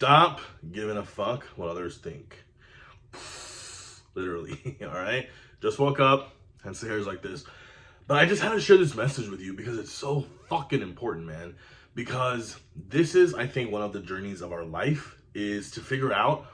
Stop giving a fuck what others think. Literally, all right? Just woke up, hence the hair's like this. But I just had to share this message with you because it's so fucking important, man. Because this is, I think, one of the journeys of our life is to figure out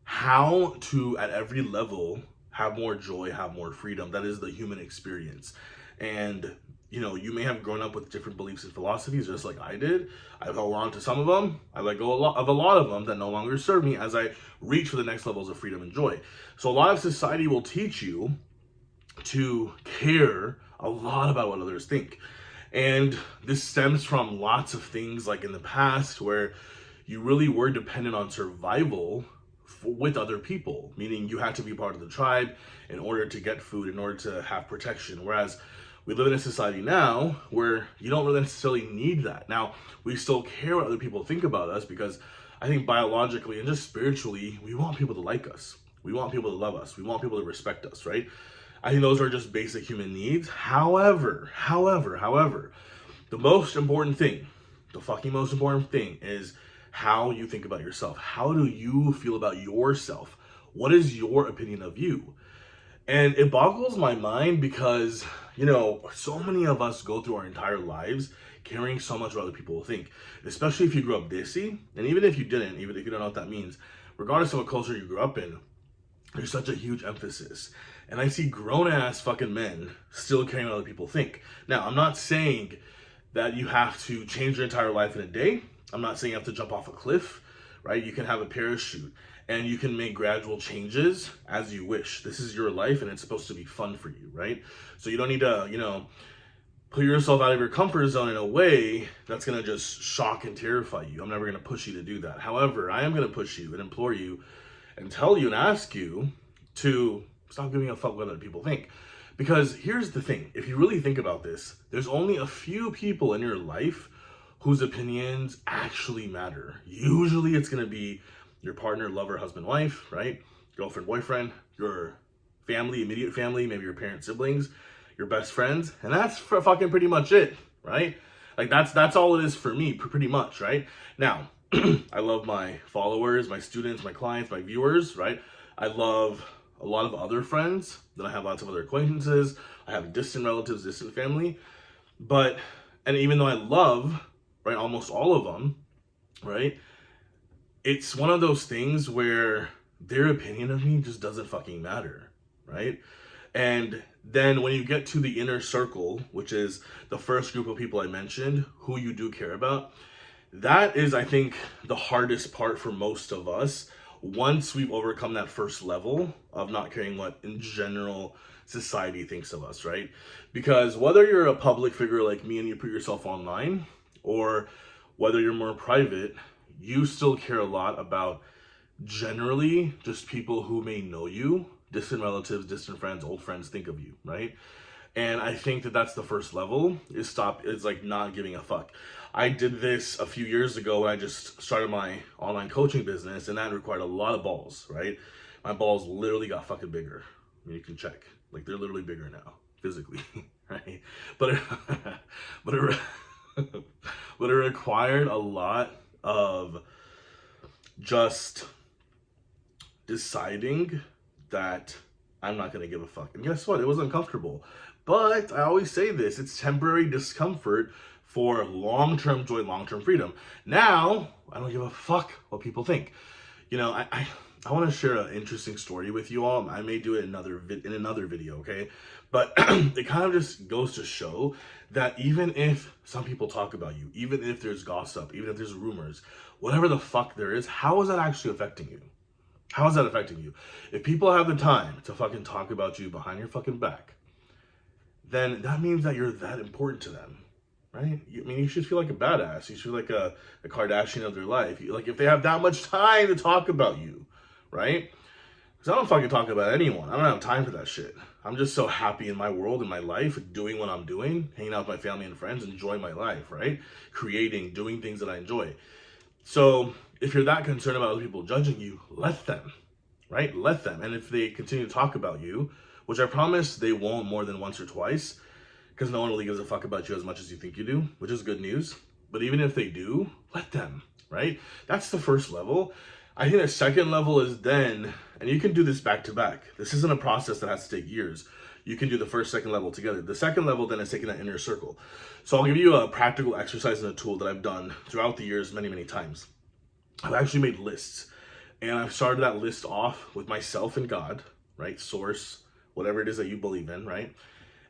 how to, at every level, have more joy, have more freedom. That is the human experience. And you may have grown up with different beliefs and philosophies, just like I did. I've held on to some of them. I let go of a lot of them that no longer serve me as I reach for the next levels of freedom and joy. So a lot of society will teach you to care a lot about what others think. And this stems from lots of things like in the past where you really were dependent on survival with other people, meaning you had to be part of the tribe in order to get food, in order to have protection. Whereas we live in a society now where you don't really necessarily need that. Now, we still care what other people think about us because I think biologically and just spiritually, we want people to like us. We want people to love us. We want people to respect us, right? I think those are just basic human needs. However, the most important thing, the fucking most important thing is how you think about yourself. How do you feel about yourself? What is your opinion of you? And it boggles my mind because, so many of us go through our entire lives caring so much what other people will think, especially if you grew up desi. And even if you didn't, even if you don't know what that means, regardless of what culture you grew up in, there's such a huge emphasis. And I see grown-ass fucking men still caring what other people think. Now, I'm not saying that you have to change your entire life in a day. I'm not saying you have to jump off a cliff, right? You can have a parachute and you can make gradual changes as you wish. This is your life and it's supposed to be fun for you, right? So you don't need to, put yourself out of your comfort zone in a way that's going to just shock and terrify you. I'm never going to push you to do that. However, I am going to push you and implore you and tell you and ask you to stop giving a fuck what other people think. Because here's the thing, if you really think about this, there's only a few people in your life whose opinions actually matter. Usually it's going to be your partner, lover, husband, wife, right? Girlfriend, boyfriend, your family, immediate family, maybe your parents, siblings, your best friends, and that's fucking pretty much it, right? Like that's all it is for me, pretty much, right? Now, I love my followers, my students, my clients, my viewers, right? I love a lot of other friends, then I have lots of other acquaintances, I have distant relatives, distant family, and even though I love, right, almost all of them, right, it's one of those things where their opinion of me just doesn't fucking matter, right? And then when you get to the inner circle, which is the first group of people I mentioned, who you do care about, that is, I think, the hardest part for most of us once we've overcome that first level of not caring what, in general, society thinks of us, right? Because whether you're a public figure like me and you put yourself online, or whether you're more private, you still care a lot about generally just people who may know you, distant relatives, distant friends, old friends think of you, right? And I think that that's the first level, is like not giving a fuck. I did this a few years ago when I just started my online coaching business, and that required a lot of balls, right? My balls literally got fucking bigger. I mean, you can check. Like, they're literally bigger now, physically, right? But it required a lot of just deciding that I'm not going to give a fuck. And guess what? It was uncomfortable. But I always say this, it's temporary discomfort for long-term joy, long-term freedom. Now, I don't give a fuck what people think. I want to share an interesting story with you all. I may do it in another video, okay? But it kind of just goes to show that even if some people talk about you, even if there's gossip, even if there's rumors, whatever the fuck there is, how is that actually affecting you? How is that affecting you? If people have the time to fucking talk about you behind your fucking back, then that means that you're that important to them, right? You should feel like a badass. You should feel like a Kardashian of their life. Like, if they have that much time to talk about you, right? Because I don't fucking talk about anyone. I don't have time for that shit. I'm just so happy in my world, in my life, doing what I'm doing, hanging out with my family and friends, enjoying my life, right? Creating, doing things that I enjoy. So if you're that concerned about other people judging you, let them, right? Let them. And if they continue to talk about you, which I promise they won't more than once or twice, because no one really gives a fuck about you as much as you think you do, which is good news. But even if they do, let them, right? That's the first level. I think the second level is then, and you can do this back to back. This isn't a process that has to take years. You can do the first, second level together. The second level then is taking that inner circle. So I'll give you a practical exercise and a tool that I've done throughout the years many, many times. I've actually made lists, and I've started that list off with myself and God, right? Source, whatever it is that you believe in, right?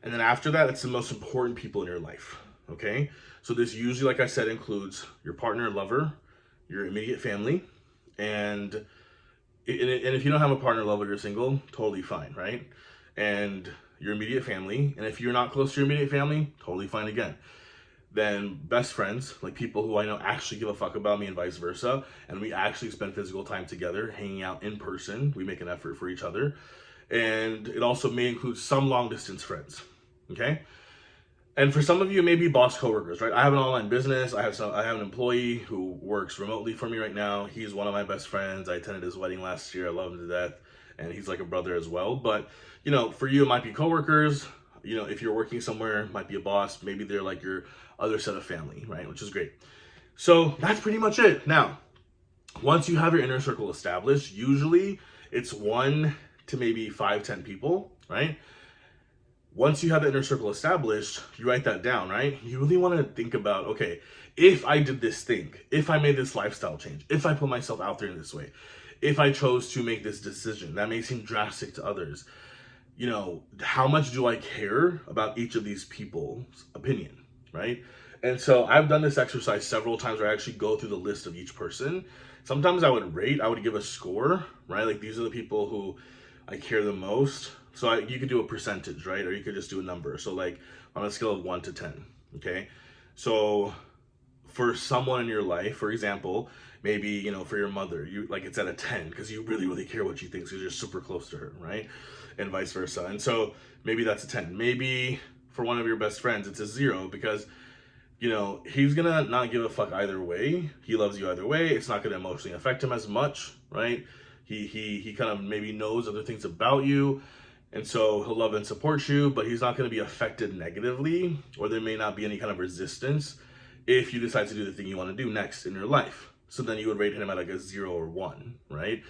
And then after that, it's the most important people in your life, okay? So this usually, like I said, includes your partner, lover, your immediate family, and if you don't have a partner, lover, you're single, totally fine, right? And your immediate family, and if you're not close to your immediate family, totally fine again. Then best friends, like people who I know actually give a fuck about me and vice versa, and we actually spend physical time together, hanging out in person. We make an effort for each other. And it also may include some long distance friends, okay? And for some of you, it may be boss coworkers, right? I have an online business. I have an employee who works remotely for me right now. He's one of my best friends. I attended his wedding last year. I love him to death, and he's like a brother as well. But for you, it might be coworkers. If you're working somewhere, it might be a boss. Maybe they're like your other set of family, right? Which is great. So that's pretty much it. Now, once you have your inner circle established, usually it's 1 to maybe 5, 10 people, right? Once you have the inner circle established, you write that down, right? You really want to think about, okay, if I did this thing, if I made this lifestyle change, if I put myself out there in this way, if I chose to make this decision, that may seem drastic to others. How much do I care about each of these people's opinion, right? And so I've done this exercise several times where I actually go through the list of each person. Sometimes I would give a score, right? Like these are the people who I care the most. So you could do a percentage, right? Or you could just do a number. So like on a scale of 1 to 10, okay? So for someone in your life, for example, maybe, for your mother, it's at a 10 because you really, really care what she thinks because you're super close to her, right? And vice versa. And so maybe that's a 10. Maybe for one of your best friends, it's a 0 because, he's gonna not give a fuck either way. He loves you either way. It's not gonna emotionally affect him as much, right? He kind of maybe knows other things about you. And so he'll love and support you, but he's not going to be affected negatively, or there may not be any kind of resistance if you decide to do the thing you want to do next in your life. So then you would rate him at like a 0 or 1, right?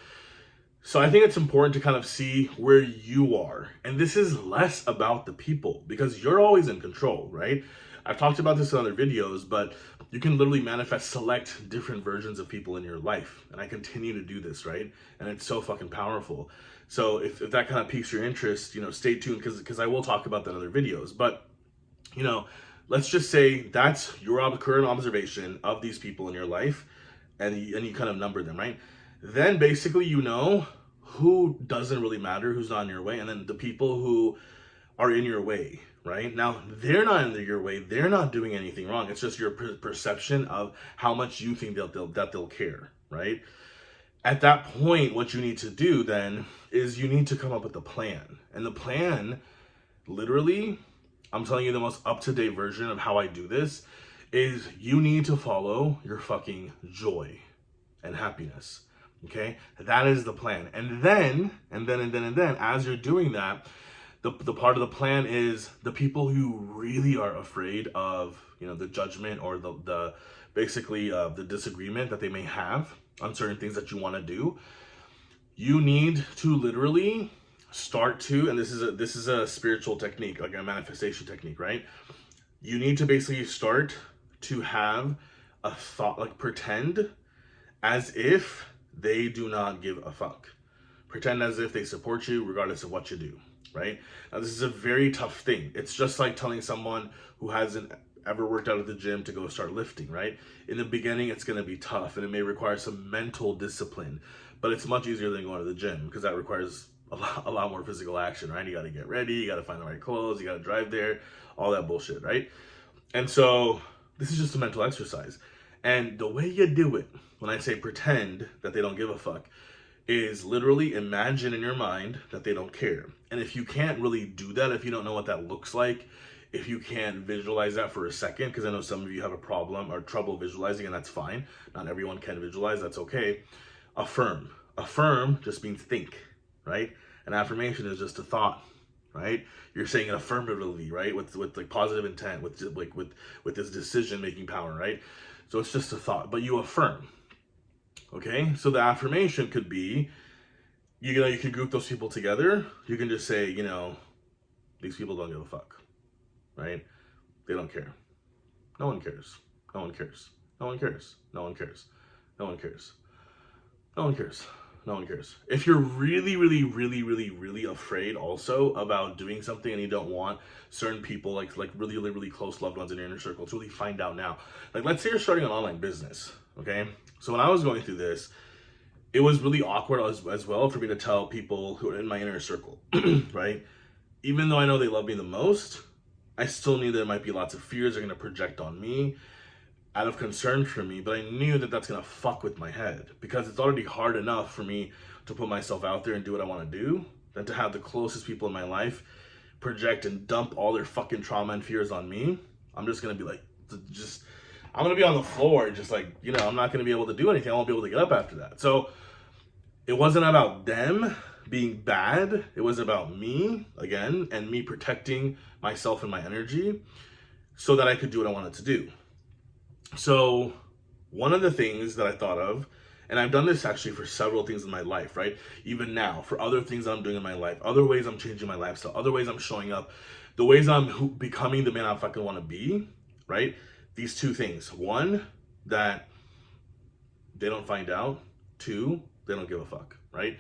So I think it's important to kind of see where you are. And this is less about the people because you're always in control, right? I've talked about this in other videos, but you can literally select different versions of people in your life. And I continue to do this, right? And it's so fucking powerful. So if that kind of piques your interest, stay tuned because I will talk about that in other videos. But, let's just say that's your current observation of these people in your life and you kind of number them, right? Then basically who doesn't really matter, who's not in your way, and then the people who are in your way, right? Now, they're not in your way. They're not doing anything wrong. It's just your perception of how much you think they'll care, right? At that point, what you need to do then is you need to come up with a plan. And the plan, literally, I'm telling you the most up-to-date version of how I do this, is you need to follow your fucking joy and happiness, okay? That is the plan. And then, as you're doing that, the part of the plan is the people who really are afraid of, the judgment or the basically the disagreement that they may have on certain things that you want to do. You need to literally start to, and this is a spiritual technique, like a manifestation technique, right? You need to basically start to have a thought, like pretend as if they do not give a fuck. Pretend as if they support you regardless of what you do, right? Now, this is a very tough thing. It's just like telling someone who hasn't ever worked out at the gym to go start lifting, right? In the beginning, it's going to be tough and it may require some mental discipline, but it's much easier than going to the gym because that requires a lot more physical action, right? You got to get ready, you got to find the right clothes, you got to drive there, all that bullshit, right? And so this is just a mental exercise. And the way you do it, when I say pretend that they don't give a fuck, is literally imagine in your mind that they don't care. And if you can't really do that, if you don't know what that looks like, if you can't visualize that for a second, because I know some of you have a problem or trouble visualizing, and that's fine. Not everyone can visualize, that's okay. Affirm. Affirm just means think, right? An affirmation is just a thought, right? You're saying it affirmatively, right? With like positive intent, with this decision-making power, right? So it's just a thought, but you affirm. Okay, so the affirmation could be, you could group those people together. You can just say, these people don't give a fuck, right? They don't care. No one cares. No one cares. No one cares. No one cares. No one cares. No one cares. No one cares. If you're really, really, really, really, really afraid also about doing something and you don't want certain people, like really, really, really close loved ones in your inner circle to really find out now. Like, let's say you're starting an online business, okay? So when I was going through this, it was really awkward as well for me to tell people who are in my inner circle, right? Even though I know they love me the most, I still knew there might be lots of fears they're going to project on me out of concern for me, but I knew that that's going to fuck with my head because it's already hard enough for me to put myself out there and do what I want to do than to have the closest people in my life project and dump all their fucking trauma and fears on me. I'm just going to be like, I'm going to be on the floor, just like, I'm not going to be able to do anything. I won't be able to get up after that. So it wasn't about them being bad. It was about me, again, and me protecting myself and my energy so that I could do what I wanted to do. So one of the things that I thought of, and I've done this actually for several things in my life, right? Even now, for other things that I'm doing in my life, other ways I'm changing my lifestyle, other ways I'm showing up, the ways I'm becoming the man I fucking want to be, right? These two things. One, that they don't find out. Two, they don't give a fuck, right?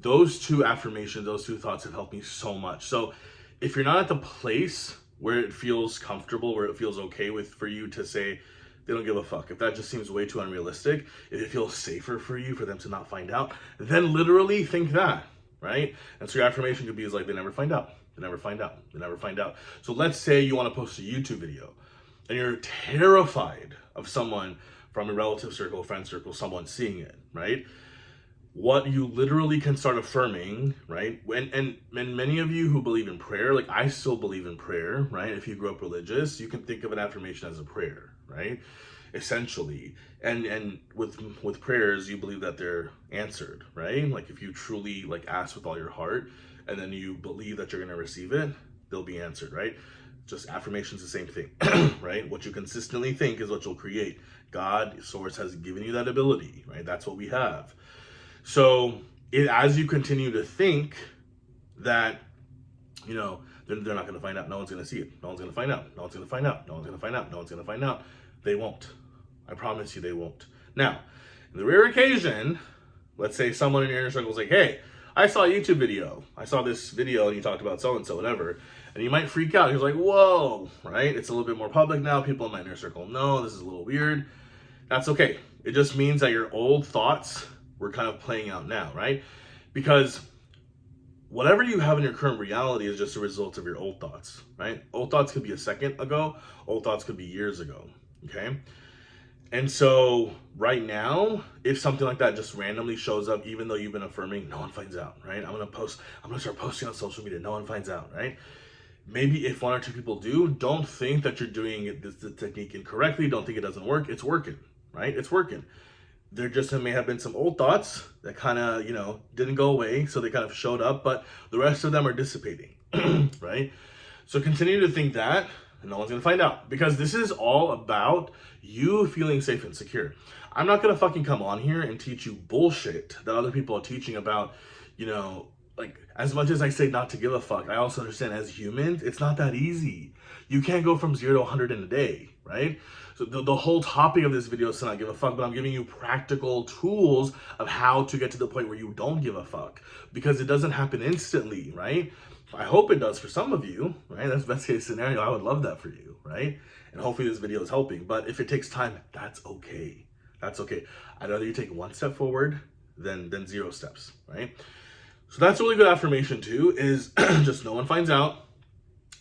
Those two affirmations, those two thoughts have helped me so much. So if you're not at the place where it feels comfortable, where it feels okay for you to say, they don't give a fuck. If that just seems way too unrealistic, if it feels safer for you for them to not find out, then literally think that, right? And so your affirmation could be like, they never find out. They never find out. They never find out. So let's say you want to post a YouTube video and you're terrified of someone from a relative circle, friend circle, someone seeing it, right? What you literally can start affirming, right? And many of you who believe in prayer, like I still believe in prayer, right? If you grew up religious, you can think of an affirmation as a prayer, right? Essentially. And with prayers, you believe that they're answered, right? Like if you truly like ask with all your heart and then you believe that you're going to receive it, they'll be answered, right? Just affirmations, the same thing, right? What you consistently think is what you'll create. God, source has given you that ability, right? That's what we have. So as you continue to think that, they're not going to find out, no one's going to see it, no one's going to find out, no one's going to find out, no one's going to find out, no one's going to find out, they won't. I promise you they won't. Now, in the rare occasion, let's say someone in your inner circle is like, hey, I saw a YouTube video. I saw this video and you talked about so-and-so, whatever. And you might freak out. You're like, whoa, right? It's a little bit more public now. People in my inner circle know this is a little weird. That's okay. It just means that your old thoughts were kind of playing out now, right? Because whatever you have in your current reality is just a result of your old thoughts, right? Old thoughts could be a second ago. Old thoughts could be years ago, okay? And so right now, if something like that just randomly shows up, even though you've been affirming, no one finds out, right? I'm going to start posting on social media. No one finds out, right? Maybe if one or two people do, don't think that you're doing the technique incorrectly. Don't think it doesn't work. It's working, right? It's working. There just may have been some old thoughts that kind of, didn't go away. So they kind of showed up, but the rest of them are dissipating, right? So continue to think that, and no one's going to find out, because this is all about you feeling safe and secure. I'm not going to fucking come on here and teach you bullshit that other people are teaching about, like, as much as I say not to give a fuck, I also understand as humans, it's not that easy. You can't go from 0 to 100 in a day, right? So the whole topic of this video is to not give a fuck, but I'm giving you practical tools of how to get to the point where you don't give a fuck, because it doesn't happen instantly, right? I hope it does for some of you, right? That's best case scenario. I would love that for you, right? And hopefully this video is helping, but if it takes time, that's okay. That's okay. I'd rather you take one step forward than 0 steps, right? So that's a really good affirmation too, is just no one finds out.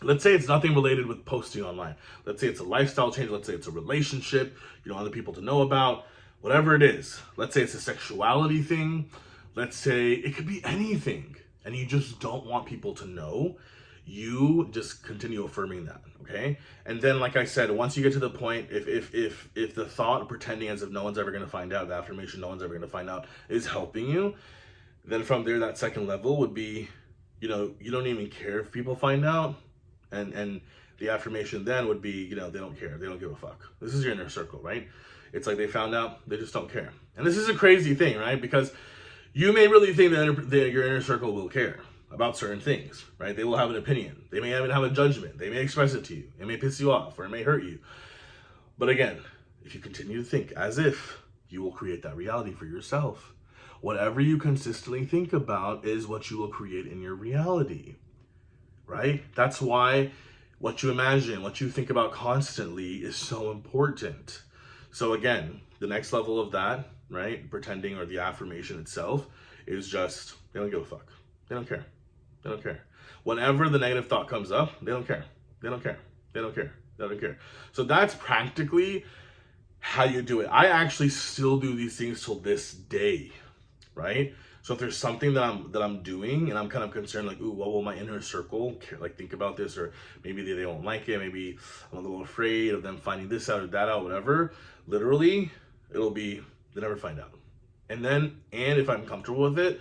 Let's say it's nothing related with posting online. Let's say it's a lifestyle change. Let's say it's a relationship you don't want other people to know about, whatever it is. Let's say it's a sexuality thing. Let's say it could be anything and you just don't want people to know. You just continue affirming that, okay? And then, like I said, once you get to the point, if the thought of pretending as if no one's ever going to find out, the affirmation no one's ever going to find out is helping you, then from there, that second level would be, you don't even care if people find out. And the affirmation then would be, they don't care. They don't give a fuck. This is your inner circle, right? It's like they found out, they just don't care. And this is a crazy thing, right? Because you may really think that your inner circle will care about certain things, right? They will have an opinion. They may even have a judgment. They may express it to you. It may piss you off or it may hurt you. But again, if you continue to think as if, you will create that reality for yourself. Whatever you consistently think about is what you will create in your reality, right? That's why what you imagine, what you think about constantly is so important. So again, the next level of that, right, pretending, or the affirmation itself, is just, they don't give a fuck. They don't care. They don't care. Whenever the negative thought comes up, they don't care. They don't care. They don't care. They don't care. So that's practically how you do it. I actually still do these things till this day, right? So if there's something that I'm doing and I'm kind of concerned, like, ooh, what will my inner circle like think about this? Or maybe they won't like it. Maybe I'm a little afraid of them finding this out or that out, whatever. Literally, it'll be, they never find out. And if I'm comfortable with it,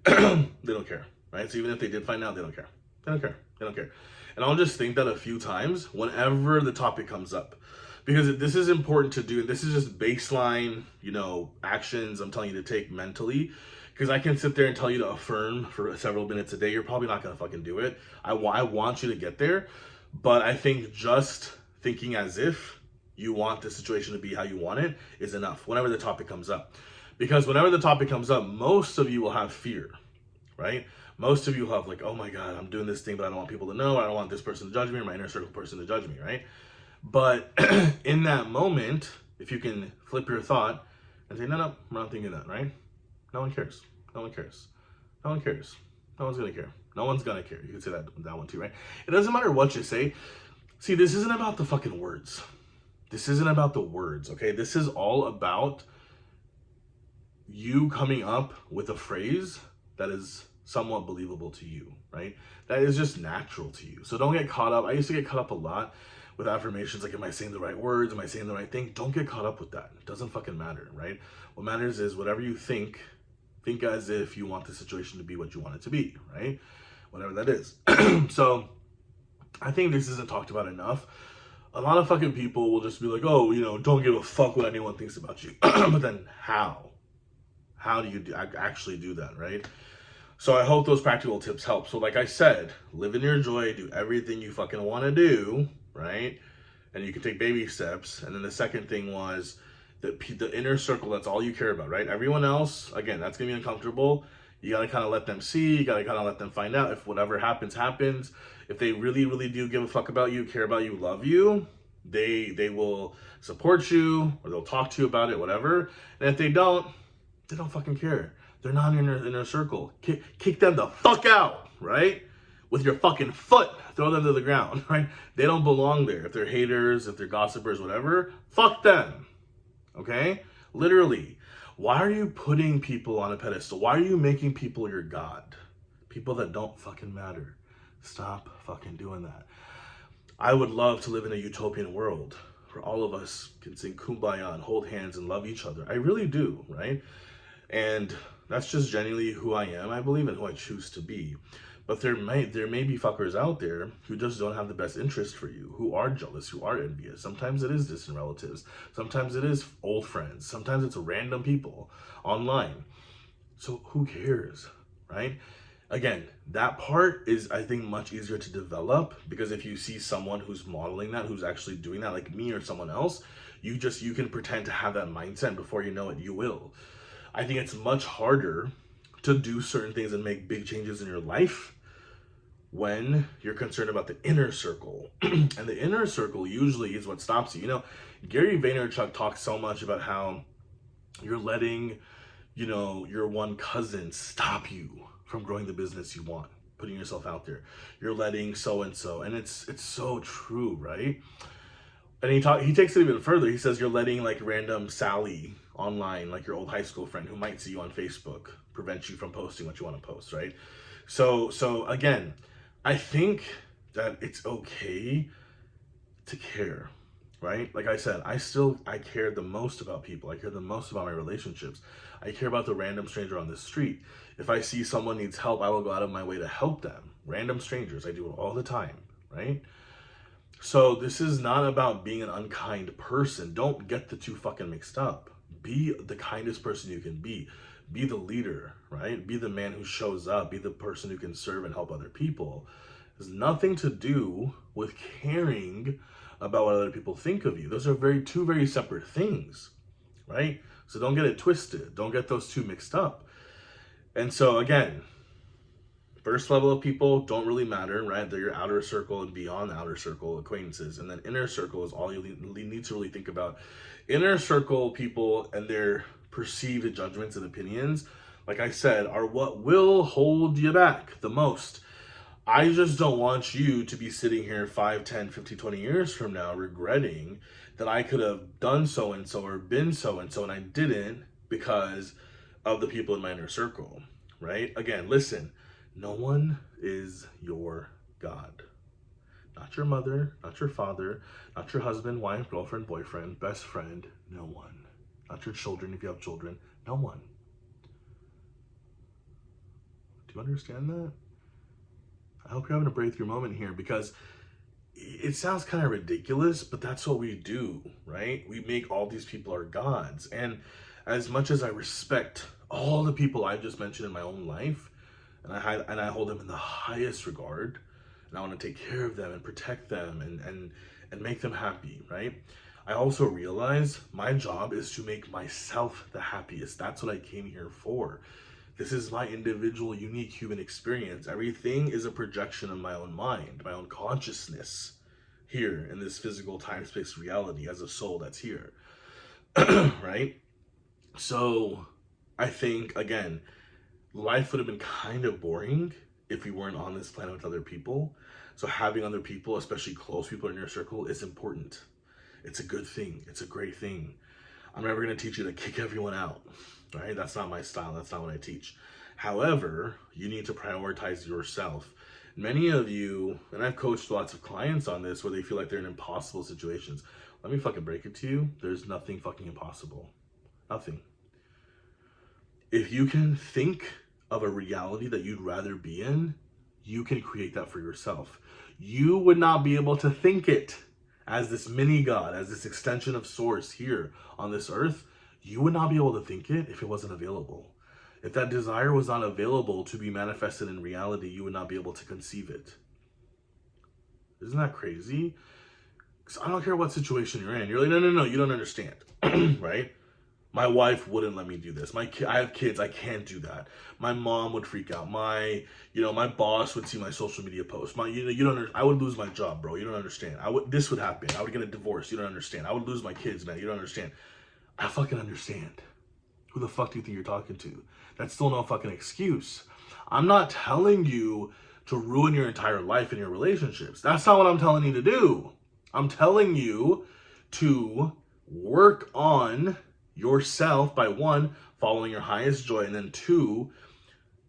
they don't care, right? So even if they did find out, they don't care. They don't care. They don't care. And I'll just think that a few times whenever the topic comes up. Because this is important to do. This is just baseline, actions I'm telling you to take mentally. Because I can sit there and tell you to affirm for several minutes a day. You're probably not going to fucking do it. I want you to get there. But I think just thinking as if you want the situation to be how you want it is enough whenever the topic comes up. Because whenever the topic comes up, most of you will have fear, right? Most of you have like, oh my God, I'm doing this thing, but I don't want people to know. I don't want this person to judge me or my inner circle person to judge me, right? But in that moment, if you can flip your thought and say, no, I'm not thinking that, right? No one cares. No one cares. No one cares. No one's going to care. No one's going to care. You can say that one too, right? It doesn't matter what you say. See, this isn't about the fucking words. This isn't about the words, okay? This is all about you coming up with a phrase that is somewhat believable to you, right? That is just natural to you. So don't get caught up. I used to get caught up a lot with affirmations, like, am I saying the right words? Am I saying the right thing? Don't get caught up with that. It doesn't fucking matter, right? What matters is whatever you think as if you want the situation to be what you want it to be, right? Whatever that is. So I think this isn't talked about enough. A lot of fucking people will just be like, oh, don't give a fuck what anyone thinks about you. But then how? How do you actually do that, right? So I hope those practical tips help. So like I said, live in your joy, do everything you fucking want to do, right? And you can take baby steps. And then the second thing was the inner circle, that's all you care about, right? Everyone else, again, that's going to be uncomfortable. You got to kind of let them see. You got to kind of let them find out. If whatever happens, happens. If they really, really do give a fuck about you, care about you, love you, they will support you, or they'll talk to you about it, whatever. And if they don't fucking care. They're not in your inner circle. Kick them the fuck out, right? With your fucking foot, throw them to the ground, right? They don't belong there. If they're haters, if they're gossipers, whatever, fuck them, okay? Literally. Why are you putting people on a pedestal? Why are you making people your God? People that don't fucking matter. Stop fucking doing that. I would love to live in a utopian world where all of us can sing Kumbaya and hold hands and love each other. I really do, right? And that's just genuinely who I am, I believe, and who I choose to be. But there may be fuckers out there who just don't have the best interest for you, who are jealous, who are envious. Sometimes it is distant relatives. Sometimes it is old friends. Sometimes it's random people online. So who cares, right? Again, that part is, I think, much easier to develop, because if you see someone who's modeling that, who's actually doing that, like me or someone else, you can pretend to have that mindset. Before you know it, you will. I think it's much harder to do certain things and make big changes in your life when you're concerned about the inner circle. And the inner circle usually is what stops you. Gary Vaynerchuk talks so much about how you're letting, your one cousin stop you from growing the business you want, putting yourself out there. You're letting so-and-so, and it's so true, right? And he takes it even further. He says you're letting like random Sally online, like your old high school friend who might see you on Facebook, prevent you from posting what you want to post, right? So again, I think that it's okay to care, right? Like I said, I care the most about people. I care the most about my relationships. I care about the random stranger on the street. If I see someone needs help, I will go out of my way to help them. Random strangers, I do it all the time, right? So this is not about being an unkind person. Don't get the two fucking mixed up. Be the kindest person you can be. Be the leader, right? Be the man who shows up. Be the person who can serve and help other people. It has nothing to do with caring about what other people think of you. Those are two very separate things, right? So don't get it twisted. Don't get those two mixed up. And so again, first level of people don't really matter, right? They're your outer circle and beyond the outer circle acquaintances. And then inner circle is all you need to really think about. Inner circle people and their perceived judgments and opinions, like I said, are what will hold you back the most. I just don't want you to be sitting here 5, 10, 15, 20 years from now regretting that I could have done so-and-so or been so-and-so and I didn't because of the people in my inner circle, right? Again, listen, no one is your God. Not your mother, not your father, not your husband, wife, girlfriend, boyfriend, best friend, no one. Not your children if you have children, no one. Do you understand that? I hope you're having a breakthrough moment here because it sounds kind of ridiculous, but that's what we do, right? We make all these people our gods. And as much as I respect all the people I've just mentioned in my own life, and I hold them in the highest regard, and I want to take care of them and protect them and make them happy, right? I also realize my job is to make myself the happiest. That's what I came here for. This is my individual, unique human experience. Everything is a projection of my own mind, my own consciousness here in this physical time-space reality as a soul that's here, right? So I think, again, life would have been kind of boring if we weren't on this planet with other people. So having other people, especially close people in your circle, is important. It's a good thing. It's a great thing. I'm never going to teach you to kick everyone out, right? That's not my style. That's not what I teach. However, you need to prioritize yourself. Many of you, and I've coached lots of clients on this, where they feel like they're in impossible situations. Let me fucking break it to you. There's nothing fucking impossible. Nothing. If you can think of a reality that you'd rather be in, you can create that for yourself. You would not be able to think it as this mini God, as this extension of source here on this earth. You would not be able to think it if it wasn't available. If that desire was not available to be manifested in reality, you would not be able to conceive it. Isn't that crazy? Because I don't care what situation you're in. You're like, no, you don't understand, right? My wife wouldn't let me do this. I have kids. I can't do that. My mom would freak out. My boss would see my social media posts. I would lose my job, bro. You don't understand. This would happen. I would get a divorce. You don't understand. I would lose my kids, man. You don't understand. I fucking understand. Who the fuck do you think you're talking to? That's still no fucking excuse. I'm not telling you to ruin your entire life and your relationships. That's not what I'm telling you to do. I'm telling you to work on yourself by, 1, following your highest joy, and then 2,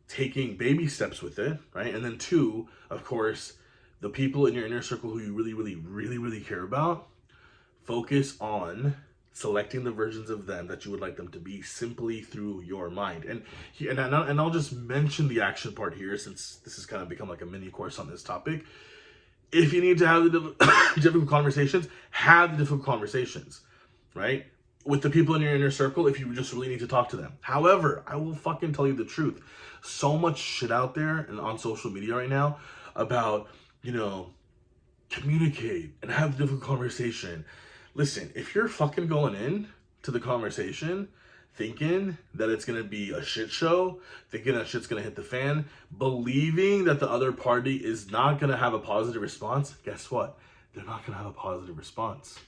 taking baby steps with it, right? And then 2, of course, the people in your inner circle who you really care about, focus on selecting the versions of them that you would like them to be simply through your mind. And I'll just mention the action part here, since this has kind of become like a mini course on this topic. If you need to have the difficult conversations, have the difficult conversations, right? With the people in your inner circle, if you just really need to talk to them. However, I will fucking tell you the truth. So much shit out there and on social media right now about, communicate and have a difficult conversation. Listen, if you're fucking going in to the conversation thinking that it's going to be a shit show, thinking that shit's going to hit the fan, believing that the other party is not going to have a positive response, guess what? They're not going to have a positive response.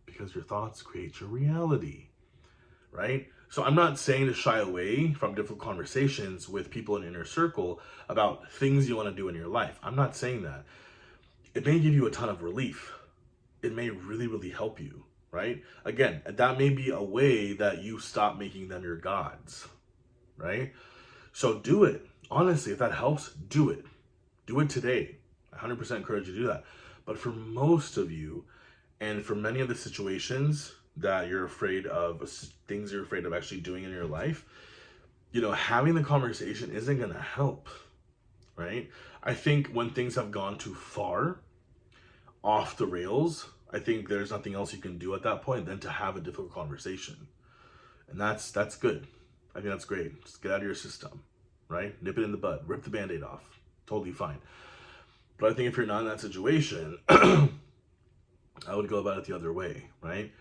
Because your thoughts create your reality, right? So I'm not saying to shy away from difficult conversations with people in inner circle about things you want to do in your life. I'm not saying that. It may give you a ton of relief. It may really help you, right? Again, that may be a way that you stop making them your gods, right? So do it. Honestly, if that helps, do it. Do it today. I 100% encourage you to do that. But for most of you, and for many of the situations that you're afraid of, things you're afraid of actually doing in your life, having the conversation isn't going to help, right? I think when things have gone too far off the rails, I think there's nothing else you can do at that point than to have a difficult conversation. And that's good. I think that's great. Just get out of your system, right? Nip it in the bud, rip the Band-Aid off. Totally fine. But I think if you're not in that situation, I would go about it the other way, right?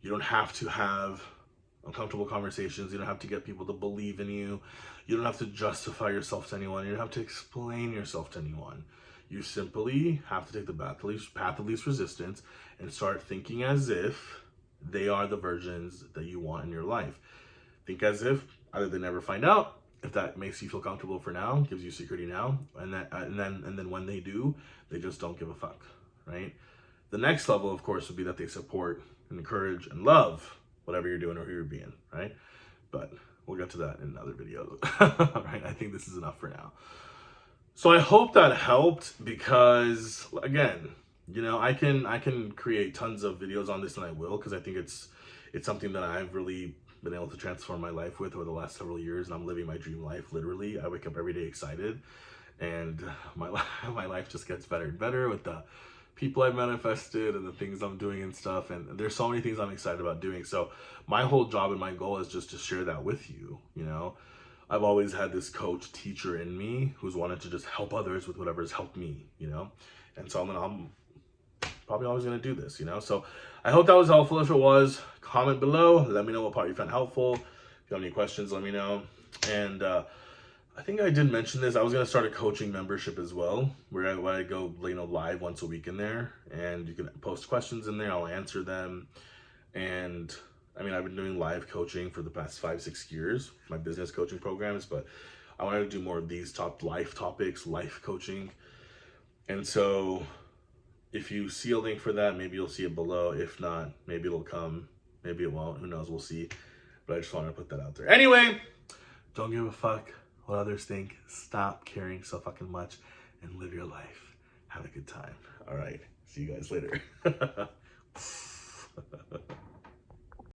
You don't have to have uncomfortable conversations. You don't have to get people to believe in you. You don't have to justify yourself to anyone. You don't have to explain yourself to anyone. You simply have to take the path of least resistance and start thinking as if they are the versions that you want in your life. Think as if either they never find out, if that makes you feel comfortable for now, gives you security now, and then when they do, they just don't give a fuck, right? The next level, of course, would be that they support and encourage and love whatever you're doing or who you're being, right? But we'll get to that in another video, right? I think this is enough for now. So I hope that helped, because again, you know, I can create tons of videos on this, and I will, because I think it's something that I've really been able to transform my life with over the last several years, and I'm living my dream life. Literally, I wake up every day excited, and my life just gets better and better with the people I've manifested and the things I'm doing and stuff. And there's so many things I'm excited about doing. So my whole job and my goal is just to share that with you. You know, I've always had this coach teacher in me who's wanted to just help others with whatever's helped me, you know? And so I'm probably always going to do this, you know? So I hope that was helpful. If it was, comment below. Let me know what part you found helpful. If you have any questions, let me know. And I think I did mention this. I was going to start a coaching membership as well, where I go, you know, live once a week in there, and you can post questions in there. I'll answer them. And I mean, I've been doing live coaching for the past 5-6 years, my business coaching programs, but I wanted to do more of these top life topics, life coaching. And so if you see a link for that, maybe you'll see it below. If not, maybe it'll come, maybe it won't, who knows, we'll see. But I just wanted to put that out there. Anyway, don't give a fuck what others think. Stop caring so fucking much and live your life. Have a good time. All right. See you guys later.